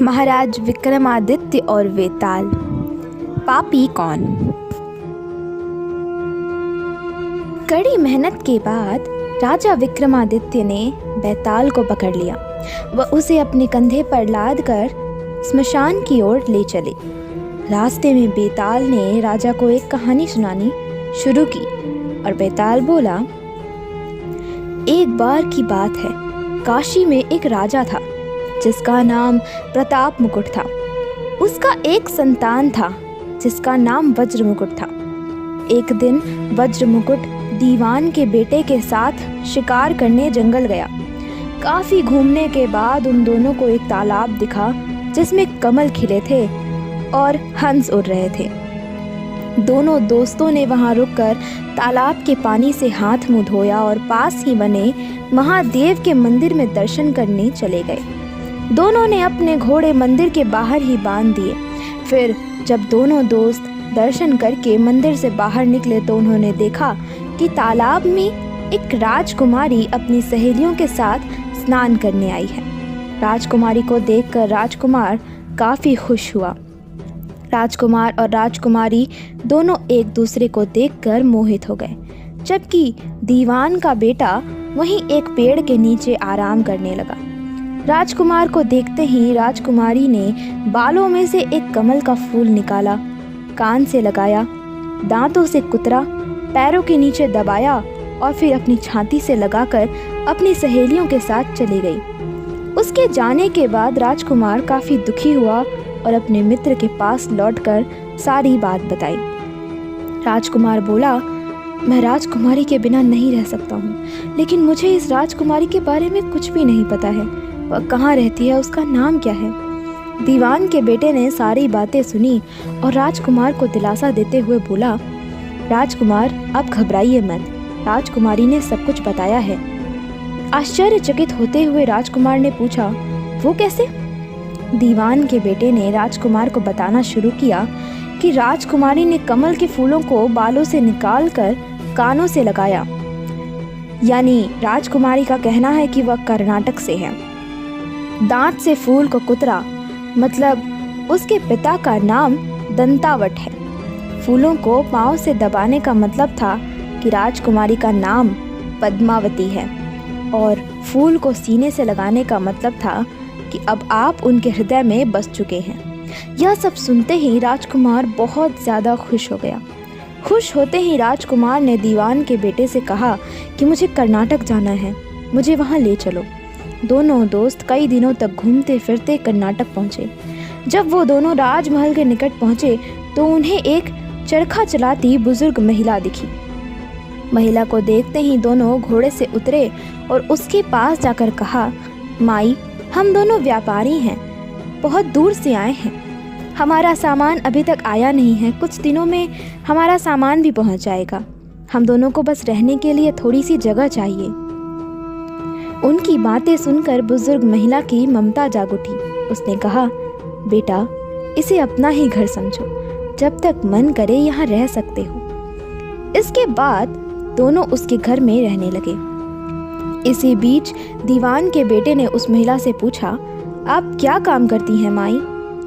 महाराज विक्रमादित्य और वेताल। पापी कौन? कड़ी मेहनत के बाद राजा विक्रमादित्य ने बैताल को पकड़ लिया। वह उसे अपने कंधे पर लाद कर स्मशान की ओर ले चले। रास्ते में बेताल ने राजा को एक कहानी सुनानी शुरू की और बेताल बोला, एक बार की बात है, काशी में एक राजा था जिसका नाम प्रताप मुकुट था। उसका एक संतान था जिसका नाम वज्र मुकुट था। एक दिन वज्र मुकुट दीवान के बेटे के साथ शिकार करने जंगल गया। काफी घूमने के बाद उन दोनों को एक तालाब दिखा जिसमें कमल खिले थे और हंस उड़ रहे थे। दोनों दोस्तों ने वहां रुककर तालाब के पानी से हाथ मुंह धोया और पास ही बने महादेव के मंदिर में दर्शन करने चले गए। दोनों ने अपने घोड़े मंदिर के बाहर ही बांध दिए। फिर जब दोनों दोस्त दर्शन करके मंदिर से बाहर निकले तो उन्होंने देखा कि तालाब में एक राजकुमारी अपनी सहेलियों के साथ स्नान करने आई है। राजकुमारी को देखकर राजकुमार काफ़ी खुश हुआ। राजकुमार और राजकुमारी दोनों एक दूसरे को देखकर मोहित हो गए। जबकि दीवान का बेटा वहीं एक पेड़ के नीचे आराम करने लगा। राजकुमार को देखते ही राजकुमारी ने बालों में से एक कमल का फूल निकाला, कान से लगाया, दांतों से कुतरा, पैरों के नीचे दबाया और फिर अपनी छाती से लगाकर अपनी सहेलियों के साथ चली गई। उसके जाने के बाद राजकुमार काफ़ी दुखी हुआ और अपने मित्र के पास लौटकर सारी बात बताई। राजकुमार बोला, मैं राजकुमारी के बिना नहीं रह सकता हूँ, लेकिन मुझे इस राजकुमारी के बारे में कुछ भी नहीं पता है। वह कहाँ रहती है, उसका नाम क्या है? दीवान के बेटे ने सारी बातें सुनी और राजकुमार को दिलासा देते हुए बोला, राजकुमार आप घबराइए मत, राजकुमारी ने सब कुछ बताया है। आश्चर्यचकित होते हुए राजकुमार ने पूछा, वो कैसे? दीवान के बेटे ने राजकुमार को बताना शुरू किया कि राजकुमारी ने कमल के फूलों को बालों से निकालकर कानों से लगाया। यानी राजकुमारी का कहना है कि वह कर्नाटक से है। दांत से फूल को कुतरा, मतलब उसके पिता का नाम दंतावट है। फूलों को पांव से दबाने का मतलब था कि राजकुमारी का नाम पद्मावती है और फूल को सीने से लगाने का मतलब था कि अब आप उनके हृदय में बस चुके हैं। यह सब सुनते ही राजकुमार बहुत ज़्यादा खुश हो गया। खुश होते ही राजकुमार ने दीवान के बेटे से कहा कि मुझे कर्नाटक जाना है, मुझे वहाँ ले चलो। दोनों दोस्त कई दिनों तक घूमते फिरते कर्नाटक पहुँचे। जब वो दोनों राजमहल के निकट पहुँचे तो उन्हें एक चरखा चलाती बुजुर्ग महिला दिखी। महिला को देखते ही दोनों घोड़े से उतरे और उसके पास जाकर कहा, माई, हम दोनों व्यापारी हैं, बहुत दूर से आए हैं। हमारा सामान अभी तक आया नहीं है, कुछ दिनों में हमारा सामान भी पहुंच जाएगा। हम दोनों को बस रहने के लिए थोड़ी सी जगह चाहिए। उनकी बातें सुनकर बुजुर्ग महिला की ममता जाग उठी। उसने कहा, बेटा, इसे अपना ही घर समझो, जब तक मन करे यहाँ रह सकते हो। इसके बाद दोनों उसके घर में रहने लगे। इसी बीच दीवान के बेटे ने उस महिला से पूछा, आप क्या काम करती हैं माई?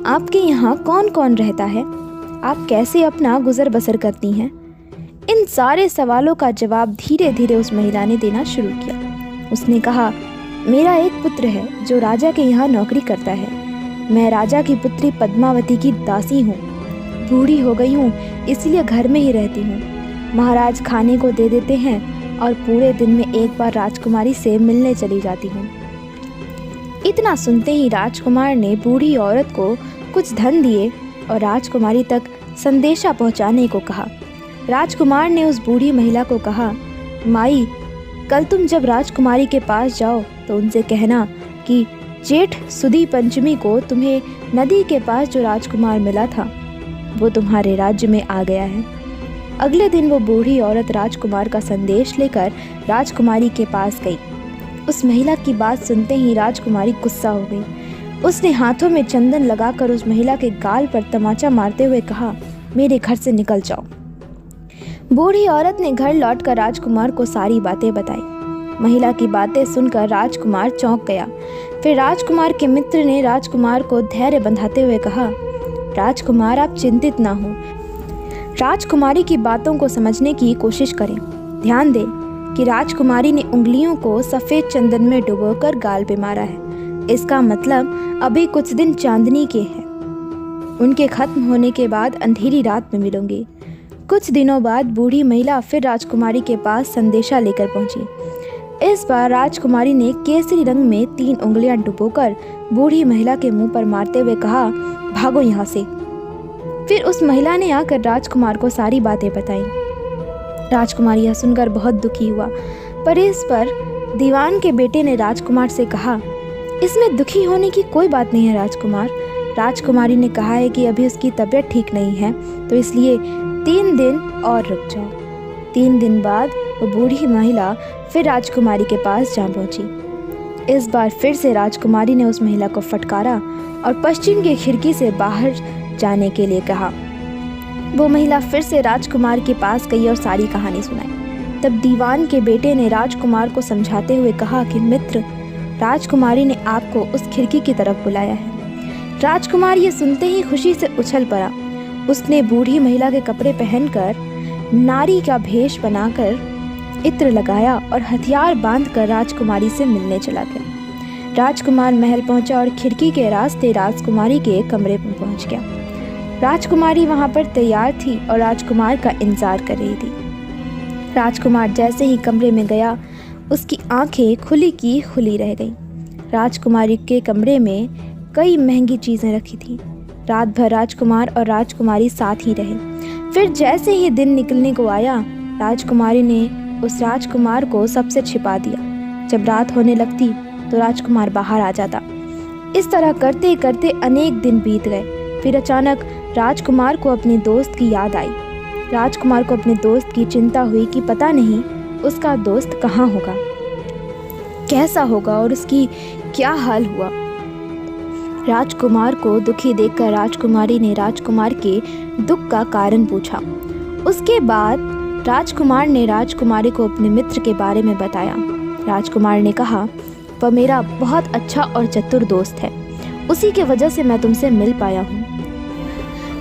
आपके यहाँ कौन कौन रहता है? आप कैसे अपना गुजर बसर करती हैं? इन सारे सवालों का जवाब धीरे धीरे उस महिला ने देना शुरू किया। उसने कहा, मेरा एक पुत्र है जो राजा के यहाँ नौकरी करता है। मैं राजा की पुत्री पद्मावती की दासी हूँ। बूढ़ी हो गई हूँ, इसलिए घर में ही रहती हूँ। महाराज खाने को दे देते हैं और पूरे दिन में एक बार राजकुमारी से मिलने चली जाती हूँ। इतना सुनते ही राजकुमार ने बूढ़ी औरत को कुछ धन दिए और राजकुमारी तक संदेशा पहुँचाने को कहा। राजकुमार ने उस बूढ़ी महिला को कहा, माई, कल तुम जब राजकुमारी के पास जाओ तो उनसे कहना कि जेठ सुदी पंचमी को तुम्हें नदी के पास जो राजकुमार मिला था वो तुम्हारे राज्य में आ गया है। अगले दिन वो बूढ़ी औरत राजकुमार का संदेश लेकर राजकुमारी के पास गई। उस महिला की बात सुनते ही राजकुमारी गुस्सा हो गई। उसने हाथों में चंदन लगाकर उस महिला के गाल पर तमाचा मारते हुए कहा, मेरे घर से निकल जाओ। बूढ़ी औरत ने घर लौटकर राजकुमार को सारी बातें बताई। महिला की बातें सुनकर राजकुमार चौंक गया। फिर राजकुमार के मित्र ने राजकुमार को धैर्य बंधाते हुए कहा, राजकुमार आप चिंतित ना हो, राजकुमारी की बातों को समझने की कोशिश करें। ध्यान दें कि राजकुमारी ने उंगलियों को सफ़ेद चंदन में डुबोकर गाल पे मारा है। इसका मतलब अभी कुछ दिन चांदनी के हैं। उनके खत्म होने के बाद अंधेरी रात में मिलूंगी। कुछ दिनों बाद बूढ़ी महिला फिर राजकुमारी के पास संदेशा लेकर पहुंची। इस बार राजकुमारी ने केसरी रंग में 3 उंगलियां डुबोकर बूढ़ी महिला के मुंह पर मारते हुए कहा, भागो यहाँ से। फिर उस महिला ने आकर राजकुमार को सारी बातें बताईं। राजकुमार यह सुनकर बहुत दुखी हुआ, पर इस पर दीवान के बेटे ने राजकुमार से कहा, इसमें दुखी होने की कोई बात नहीं है राजकुमार। राजकुमारी ने कहा है कि अभी उसकी तबीयत ठीक नहीं है, तो इसलिए 3 दिन और रुक जाओ। 3 दिन बाद वो बूढ़ी महिला फिर राजकुमारी के पास जा पहुंची। इस बार फिर से राजकुमारी ने उस महिला को फटकारा और पश्चिम की खिड़की से बाहर जाने के लिए कहा। वो महिला फिर से राजकुमार के पास गई और सारी कहानी सुनाई। तब दीवान के बेटे ने राजकुमार को समझाते हुए कहा कि मित्र, राजकुमारी ने आपको उस खिड़की की तरफ बुलाया है। राजकुमार ये सुनते ही खुशी से उछल पड़ा। उसने बूढ़ी महिला के कपड़े पहनकर नारी का भेष बनाकर इत्र लगाया और हथियार बांधकर राजकुमारी से मिलने चला गया। राजकुमार महल पहुंचा और खिड़की के रास्ते राजकुमारी के कमरे में पहुंच गया। राजकुमारी वहां पर तैयार थी और राजकुमार का इंतजार कर रही थी। राजकुमार जैसे ही कमरे में गया, उसकी आंखें खुली की खुली रह गईं। राजकुमारी के कमरे में कई महंगी चीज़ें रखी थीं। रात भर राजकुमार और राजकुमारी साथ ही रहे। फिर जैसे ही दिन निकलने को आया, राजकुमारी ने उस राजकुमार को सबसे छिपा दिया। जब रात होने लगती तो राजकुमार बाहर आ जाता। इस तरह करते करते अनेक दिन बीत गए। फिर अचानक राजकुमार को अपने दोस्त की याद आई। राजकुमार को अपने दोस्त की चिंता हुई कि पता नहीं उसका दोस्त कहाँ होगा, कैसा होगा और उसकी क्या हाल हुआ। राजकुमार को दुखी देखकर राजकुमारी ने राजकुमार के दुख का कारण पूछा। उसके बाद राजकुमार ने राजकुमारी को अपने मित्र के बारे में बताया। राजकुमार ने कहा, वह मेरा बहुत अच्छा और चतुर दोस्त है, उसी के वजह से मैं तुमसे मिल पाया हूँ।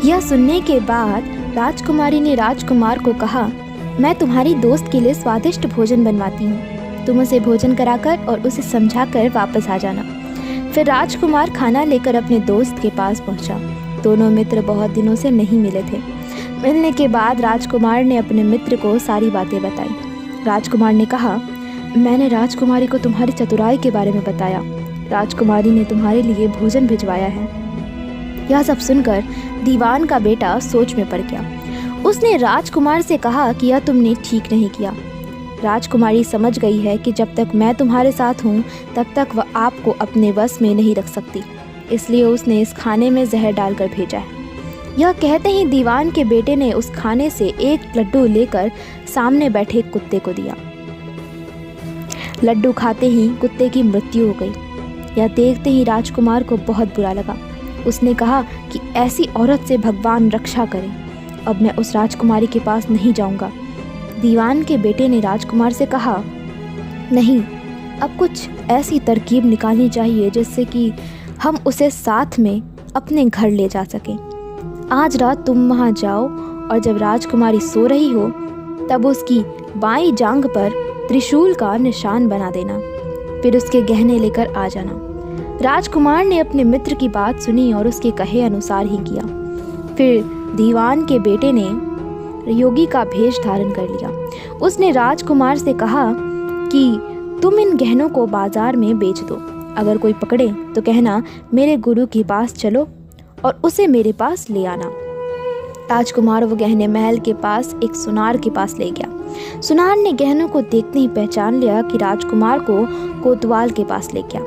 यह सुनने के बाद राजकुमारी ने राजकुमार को कहा, मैं तुम्हारी दोस्त के लिए स्वादिष्ट भोजन बनवाती हूँ, तुम उसे भोजन कराकर और उसे समझाकर वापस आ जाना। फिर राजकुमार खाना लेकर अपने दोस्त के पास पहुंचा। दोनों मित्र बहुत दिनों से नहीं मिले थे। मिलने के बाद राजकुमार ने अपने मित्र को सारी बातें बताई। राजकुमार ने कहा, मैंने राजकुमारी को तुम्हारी चतुराई के बारे में बताया। राजकुमारी ने तुम्हारे लिए भोजन भिजवाया है। यह सब सुनकर दीवान का बेटा सोच में पड़ गया। उसने राजकुमार से कहा कि यह तुमने ठीक नहीं किया। राजकुमारी समझ गई है कि जब तक मैं तुम्हारे साथ हूँ तब तक वह आपको अपने वश में नहीं रख सकती, इसलिए उसने इस खाने में जहर डालकर भेजा है। यह कहते ही दीवान के बेटे ने उस खाने से एक लड्डू लेकर सामने बैठे कुत्ते को दिया। लड्डू खाते ही कुत्ते की मृत्यु हो गई। यह देखते ही राजकुमार को बहुत बुरा लगा। उसने कहा कि ऐसी औरत से भगवान रक्षा करें, अब मैं उस राजकुमारी के पास नहीं जाऊंगा। दीवान के बेटे ने राजकुमार से कहा, नहीं, अब कुछ ऐसी तरकीब निकालनी चाहिए जिससे कि हम उसे साथ में अपने घर ले जा सकें। आज रात तुम वहाँ जाओ और जब राजकुमारी सो रही हो तब उसकी बाईं जांघ पर त्रिशूल का निशान बना देना, फिर उसके गहने लेकर आ जाना। राजकुमार ने अपने मित्र की बात सुनी और उसके कहे अनुसार ही किया। फिर दीवान के बेटे ने योगी का भेष धारण कर लिया। उसने राजकुमार से कहा कि तुम इन गहनों को बाजार में बेच दो, अगर कोई पकड़े तो कहना मेरे गुरु के पास चलो और उसे मेरे पास ले आना। राजकुमार वो गहने महल के पास एक सुनार के पास ले गया। सुनार ने गहनों को देखते ही पहचान लिया कि राजकुमार को कोतवाल के पास ले गया।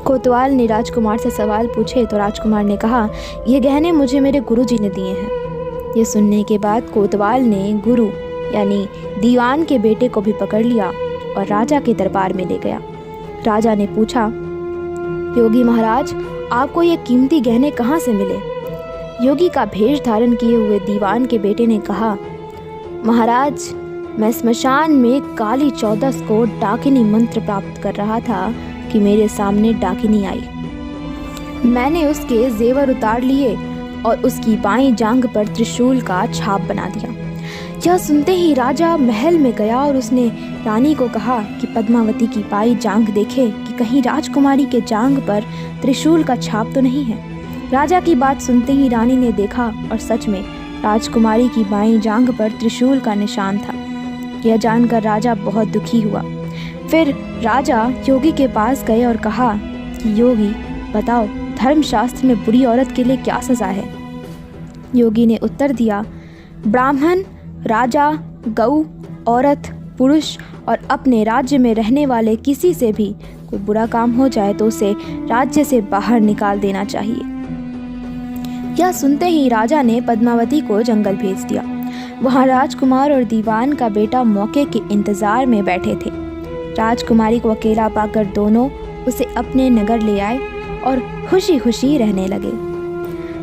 कोतवाल ने राजकुमार से सवाल पूछे तो राजकुमार ने कहा, ये गहने मुझे मेरे गुरुजी ने दिए हैं। ये सुनने के बाद कोतवाल ने गुरु यानी दीवान के बेटे को भी पकड़ लिया और राजा के दरबार में ले गया। राजा ने पूछा, योगी महाराज, आपको ये कीमती गहने कहाँ से मिले? योगी का भेष धारण किए हुए दीवान के बेटे ने कहा, महाराज, मैं स्मशान में काली चौदस को डाकिनी मंत्र प्राप्त कर रहा था कि मेरे सामने डाकिनी आई। मैंने उसके जेवर उतार लिए और उसकी बाईं जांघ पर त्रिशूल का छाप बना दिया। यह सुनते ही राजा महल में गया और उसने रानी को कहा कि पद्मावती की बाईं जांघ देखे कि कहीं राजकुमारी के जांघ पर त्रिशूल का छाप तो नहीं है। राजा की बात सुनते ही रानी ने देखा और सच में राजकुमारी की बाईं जांघ पर त्रिशूल का निशान था। यह जानकर राजा बहुत दुखी हुआ। फिर राजा योगी के पास गए और कहा कि योगी बताओ, धर्मशास्त्र में बुरी औरत के लिए क्या सज़ा है। योगी ने उत्तर दिया, ब्राह्मण, राजा, गऊ, औरत, पुरुष और अपने राज्य में रहने वाले किसी से भी कोई बुरा काम हो जाए तो उसे राज्य से बाहर निकाल देना चाहिए। यह सुनते ही राजा ने पद्मावती को जंगल भेज दिया। वहाँ राजकुमार और दीवान का बेटा मौके के इंतजार में बैठे थे। राजकुमारी को अकेला पाकर दोनों उसे अपने नगर ले आए और खुशी खुशी रहने लगे।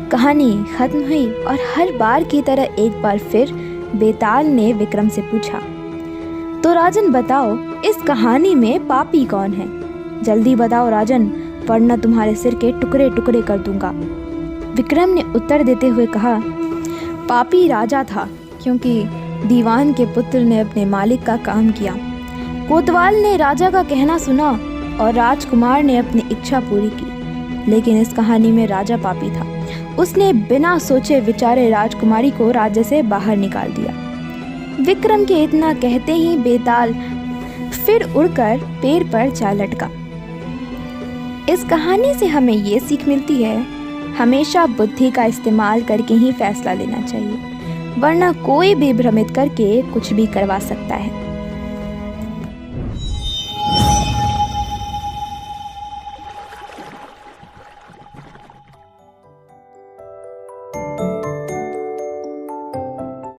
कहानी खत्म हुई और हर बार की तरह एक बार फिर बेताल ने विक्रम से पूछा, तो राजन बताओ, इस कहानी में पापी कौन है? जल्दी बताओ राजन, वरना तुम्हारे सिर के टुकड़े टुकड़े कर दूंगा। विक्रम ने उत्तर देते हुए कहा, पापी राजा था, क्योंकि दीवान के पुत्र ने अपने मालिक का काम किया। कोतवाल ने राजा का कहना सुना और राजकुमार ने अपनी इच्छा पूरी की। लेकिन इस कहानी में राजा पापी था। उसने बिना सोचे विचारे राजकुमारी को राज्य से बाहर निकाल दिया। विक्रम के इतना कहते ही बेताल फिर उड़कर पेड़ पर जा लटका। इस कहानी से हमें ये सीख मिलती है, हमेशा बुद्धि का इस्तेमाल करके ही फैसला लेना चाहिए, वरना कोई भी भ्रमित करके कुछ भी करवा सकता है।